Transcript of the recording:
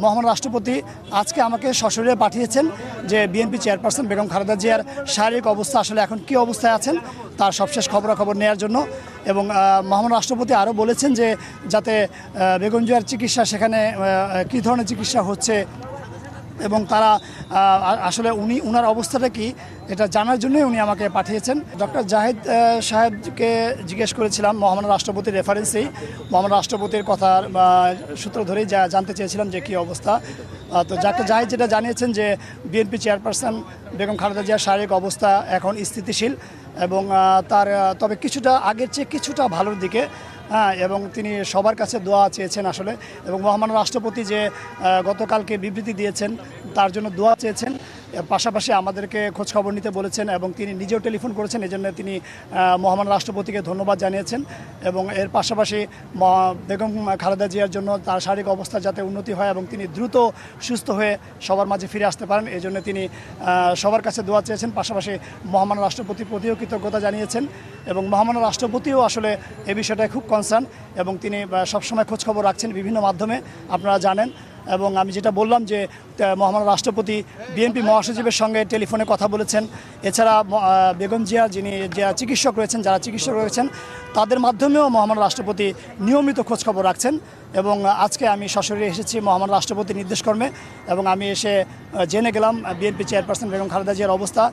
মহামান্য রাষ্ট্রপতি আজকে আমাকে সশরীরে পাঠিয়েছেন যে বিএনপি চেয়ারপারসন বেগম খালেদা জিয়ার শারীরিক অবস্থা আসলে এখন কী অবস্থায় আছেন তার সবশেষ খবরাখবর নেওয়ার জন্য। এবং মহামান্য রাষ্ট্রপতি আরও বলেছেন যে যাতে বেগম জিয়ার চিকিৎসা সেখানে কী ধরনের চিকিৎসা হচ্ছে এবং তারা আসলে উনার অবস্থাটা কি এটা জানার জন্যই উনি আমাকে পাঠিয়েছেন। ডক্টর জাহিদ সাহেবকে জিজ্ঞেস করেছিলাম মহামান্য রাষ্ট্রপতির রেফারেন্সেই, মহামান্য রাষ্ট্রপতির কথার সূত্র ধরেই জানতে চেয়েছিলাম যে কী অবস্থা। তো জাহিদ যেটা জানিয়েছেন যে বিএনপি চেয়ারপারসন বেগম খালেদা জিয়ার শারীরিক অবস্থা এখন স্থিতিশীল এবং তার তবে কিছুটা আগের চেয়ে কিছুটা ভালোর দিকে, এবং তিনি সবার কাছে দোয়া চেয়েছেন আসলে। এবং মহামান্য রাষ্ট্রপতি যে গতকালকে বিবৃতি দিয়েছেন তার জন্য দোয়া চেয়েছেন, পাশাপাশি আমাদেরকে খোঁজখবর নিতে বলেছেন এবং তিনি নিজেও টেলিফোন করেছেন, এই জন্য তিনি মহামান্য রাষ্ট্রপতিকে ধন্যবাদ জানিয়েছেন। এবং এর পাশাপাশি বেগম খালেদা জিয়ার জন্য তার শারীরিক অবস্থা যাতে উন্নতি হয় এবং তিনি দ্রুত সুস্থ হয়ে সবার মাঝে ফিরে আসতে পারেন, এই জন্য তিনি সবার কাছে দোয়া চেয়েছেন। পাশাপাশি মহামান্য রাষ্ট্রপতির প্রতিও কৃতজ্ঞতা জানিয়েছেন এবং মহামান্য রাষ্ট্রপতিও আসলে এই বিষয়টায় খুব কনসার্ন এবং তিনি সবসময় খোঁজখবর রাখছেন বিভিন্ন মাধ্যমে, আপনারা জানেন। এবং আমি যেটা বললাম যে মহামান্য রাষ্ট্রপতি বিএনপি মহাসচিবের সঙ্গে টেলিফোনে কথা বলেছেন। এছাড়া বেগম জিয়া যারা চিকিৎসক রয়েছেন তাদের মাধ্যমেও মহামান্য রাষ্ট্রপতি নিয়মিত খোঁজখবর রাখছেন। এবং আজকে আমি সশরীরে এসেছি মহামান্য রাষ্ট্রপতির নির্দেশক্রমে এবং আমি এসে জেনে গেলাম বিএনপি চেয়ারপারসন বেগম খালেদা জিয়ার অবস্থা।